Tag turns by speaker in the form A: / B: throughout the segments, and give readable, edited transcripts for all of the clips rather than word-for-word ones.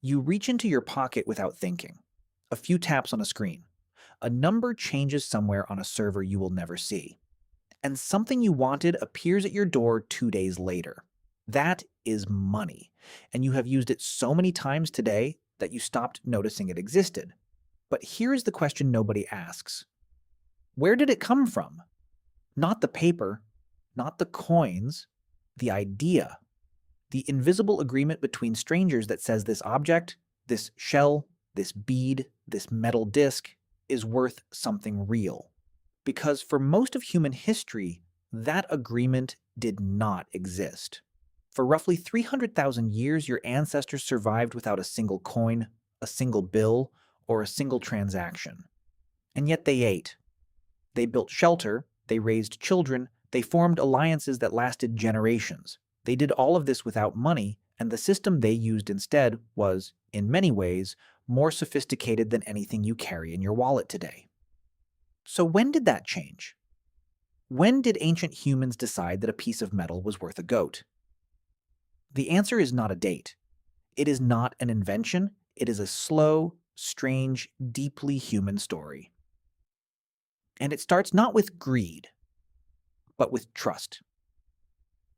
A: You reach into your pocket without thinking. A few taps on a screen. A number changes somewhere on a server you will never see. And something you wanted appears at your door 2 days later. That is money. And you have used it so many times today that you stopped noticing it existed. But here is the question nobody asks. Where did it come from? Not the paper, not the coins, the idea. The invisible agreement between strangers that says this object, this shell, this bead, this metal disc is worth something real. Because for most of human history, that agreement did not exist. For roughly 300,000 years, your ancestors survived without a single coin, a single bill, or a single transaction. And yet they ate. They built shelter, they raised children, they formed alliances that lasted generations. They did all of this without money, and the system they used instead was, in many ways, more sophisticated than anything you carry in your wallet today. So when did that change? When did ancient humans decide that a piece of metal was worth a goat? The answer is not a date. It is not an invention. It is a slow, strange, deeply human story. And it starts not with greed, but with trust.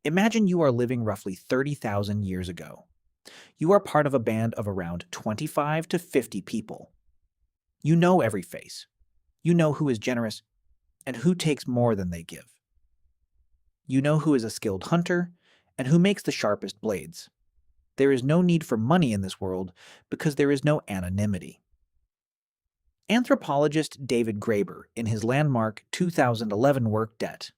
A: Imagine you are living roughly 30,000 years ago. You are part of a band of around 25 to 50 people. You know every face. You know who is generous and who takes more than they give. You know who is a skilled hunter and who makes the sharpest blades. There is no need for money in this world because there is no anonymity. Anthropologist David Graeber, in his landmark 2011 work Debt,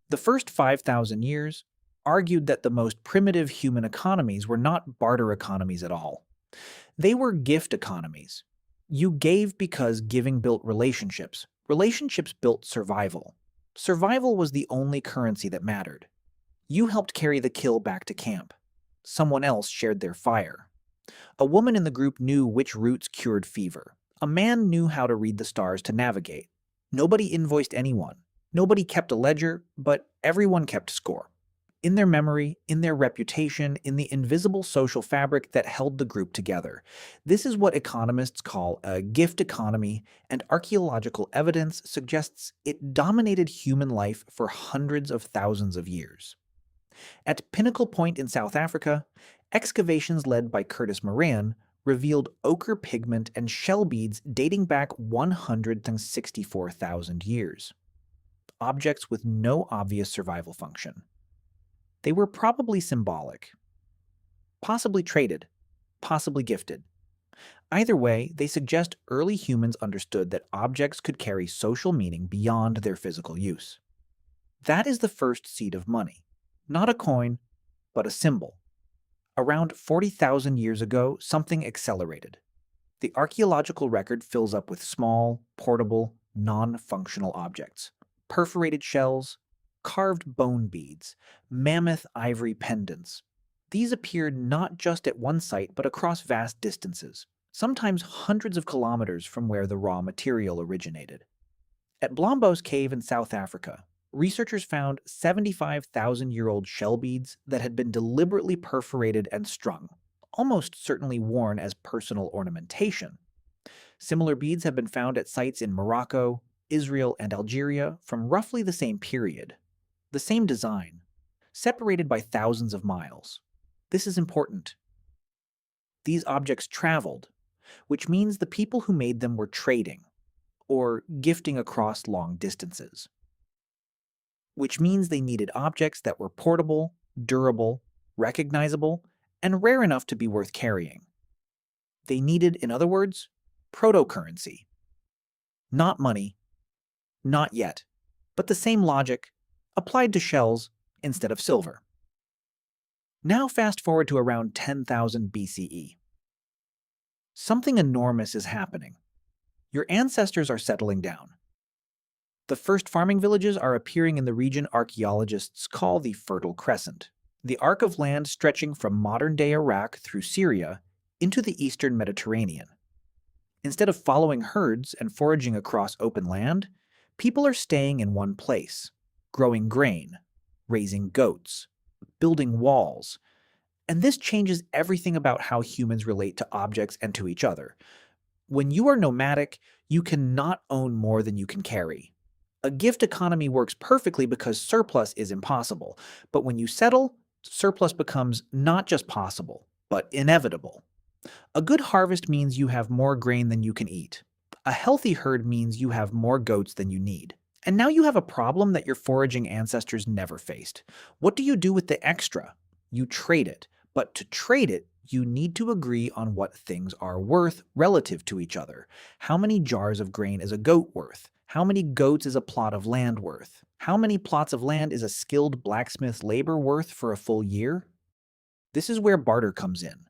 A: the first 5,000 years, argued that the most primitive human economies were not barter economies at all. They were gift economies. You gave because giving built relationships. Relationships built survival. Survival was the only currency that mattered. You helped carry the kill back to camp. Someone else shared their fire. A woman in the group knew which roots cured fever. A man knew how to read the stars to navigate. Nobody invoiced anyone. Nobody kept a ledger, but everyone kept score. In their memory, in their reputation, in the invisible social fabric that held the group together. This is what economists call a gift economy, and archaeological evidence suggests it dominated human life for hundreds of thousands of years. At Pinnacle Point in South Africa, excavations led by Curtis Moran revealed ochre pigment and shell beads dating back 164,000 years. Objects with no obvious survival function. They were probably symbolic, possibly traded, possibly gifted. Either way, they suggest early humans understood that objects could carry social meaning beyond their physical use. That is the first seed of money. Not a coin, but a symbol. Around 40,000 years ago, something accelerated. The archaeological record fills up with small, portable, non-functional objects. Perforated shells, carved bone beads, mammoth ivory pendants. These appeared not just at one site but across vast distances, sometimes hundreds of kilometers from where the raw material originated. At Blombos Cave in South Africa, researchers found 75,000-year-old shell beads that had been deliberately perforated and strung, almost certainly worn as personal ornamentation. Similar beads have been found at sites in Morocco, Israel, and Algeria from roughly the same period. The same design, separated by thousands of miles. This is important. These objects traveled, which means the people who made them were trading, or gifting across long distances. Which means they needed objects that were portable, durable, recognizable, and rare enough to be worth carrying. They needed, in other words, proto-currency. Not money, not yet, but the same logic, applied to shells instead of silver. Now fast forward to around 10,000 BCE. Something enormous is happening. Your ancestors are settling down. The first farming villages are appearing in the region archaeologists call the Fertile Crescent, the arc of land stretching from modern-day Iraq through Syria into the eastern Mediterranean. Instead of following herds and foraging across open land, people are staying in one place, growing grain, raising goats, building walls, And this changes everything about how humans relate to objects and to each other. When you are nomadic, you cannot own more than you can carry. A gift economy works perfectly because surplus is impossible. But when you settle, surplus becomes not just possible, but inevitable. A good harvest means you have more grain than you can eat. A healthy herd means you have more goats than you need. And now you have a problem that your foraging ancestors never faced. What do you do with the extra? You trade it. But to trade it, you need to agree on what things are worth relative to each other. How many jars of grain is a goat worth? How many goats is a plot of land worth? How many plots of land is a skilled blacksmith's labor worth for a full year? This is where barter comes in,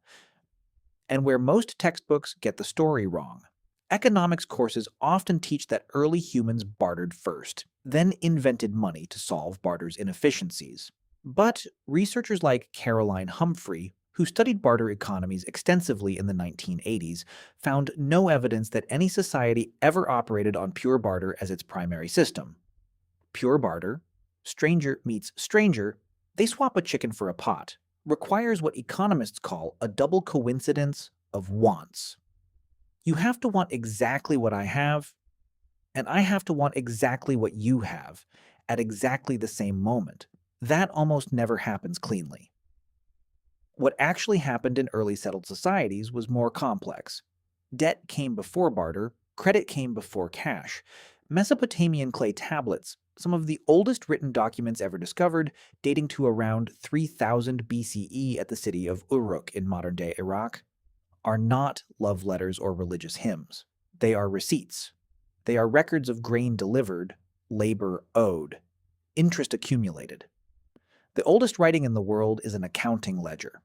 A: and where most textbooks get the story wrong. Economics courses often teach that early humans bartered first, then invented money to solve barter's inefficiencies. But researchers like Caroline Humphrey, who studied barter economies extensively in the 1980s, found no evidence that any society ever operated on pure barter as its primary system. Pure barter, stranger meets stranger, they swap a chicken for a pot, requires what economists call a double coincidence of wants. You have to want exactly what I have, and I have to want exactly what you have at exactly the same moment. That almost never happens cleanly. What actually happened in early settled societies was more complex. Debt came before barter, credit came before cash. Mesopotamian clay tablets, some of the oldest written documents ever discovered, dating to around 3000 BCE at the city of Uruk in modern-day Iraq, are not love letters or religious hymns. They are receipts. They are records of grain delivered, labor owed, interest accumulated. The oldest writing in the world is an accounting ledger.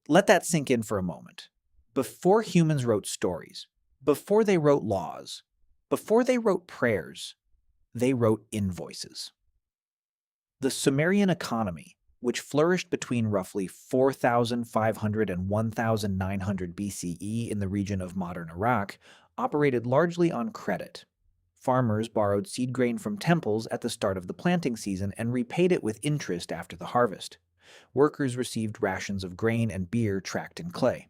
A: Let that sink in for a moment. Before humans wrote stories, before they wrote laws, before they wrote prayers, they wrote invoices. The Sumerian economy, which flourished between roughly 4,500 and 1,900 BCE in the region of modern Iraq, operated largely on credit. Farmers borrowed seed grain from temples at the start of the planting season and repaid it with interest after the harvest. Workers received rations of grain and beer tracked in clay.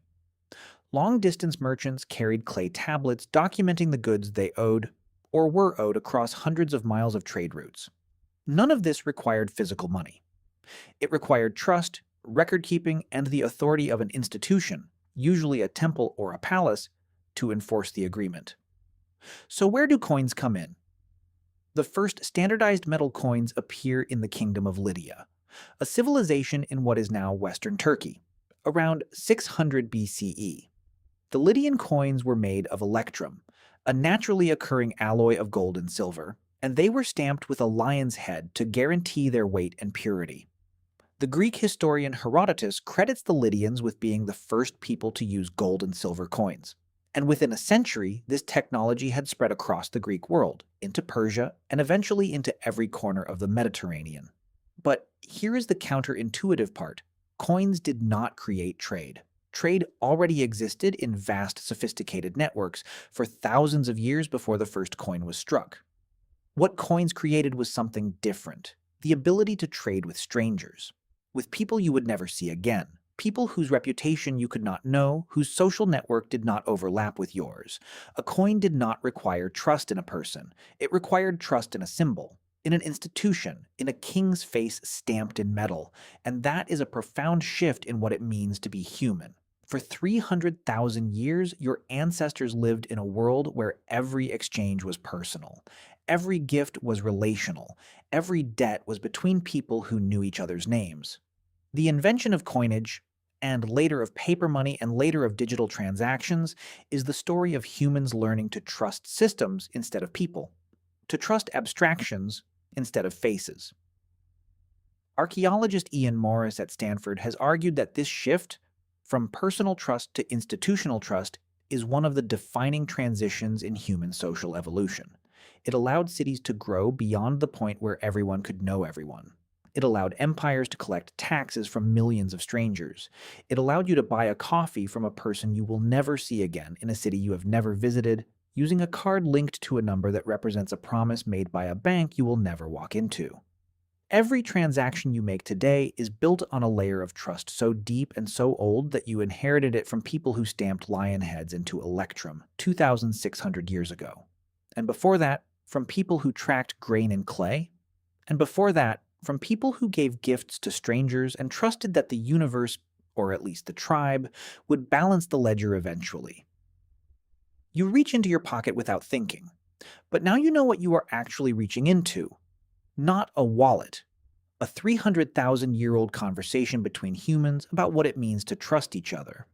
A: Long-distance merchants carried clay tablets documenting the goods they owed or were owed across hundreds of miles of trade routes. None of this required physical money. It required trust, record-keeping, and the authority of an institution, usually a temple or a palace, to enforce the agreement. So where do coins come in? The first standardized metal coins appear in the Kingdom of Lydia, a civilization in what is now Western Turkey, around 600 BCE. The Lydian coins were made of electrum, a naturally occurring alloy of gold and silver, and they were stamped with a lion's head to guarantee their weight and purity. The Greek historian Herodotus credits the Lydians with being the first people to use gold and silver coins. And within a century, this technology had spread across the Greek world, into Persia, and eventually into every corner of the Mediterranean. But here is the counterintuitive part. Coins did not create trade. Trade already existed in vast, sophisticated networks for thousands of years before the first coin was struck. What coins created was something different: the ability to trade with strangers, with people you would never see again, people whose reputation you could not know, whose social network did not overlap with yours. A coin did not require trust in a person. It required trust in a symbol, in an institution, in a king's face stamped in metal, and that is a profound shift in what it means to be human. For 300,000 years, your ancestors lived in a world where every exchange was personal. Every gift was relational. Every debt was between people who knew each other's names. The invention of coinage, and later of paper money and later of digital transactions, is the story of humans learning to trust systems instead of people, to trust abstractions instead of faces. Archaeologist Ian Morris at Stanford has argued that this shift from personal trust to institutional trust is one of the defining transitions in human social evolution. It allowed cities to grow beyond the point where everyone could know everyone. It allowed empires to collect taxes from millions of strangers. It allowed you to buy a coffee from a person you will never see again in a city you have never visited, using a card linked to a number that represents a promise made by a bank you will never walk into. Every transaction you make today is built on a layer of trust so deep and so old that you inherited it from people who stamped lion heads into electrum 2,600 years ago. And before that, from people who tracked grain and clay. And before that, from people who gave gifts to strangers and trusted that the universe, or at least the tribe, would balance the ledger eventually. You reach into your pocket without thinking, but now you know what you are actually reaching into. Not a wallet. A 300,000-year-old conversation between humans about what it means to trust each other.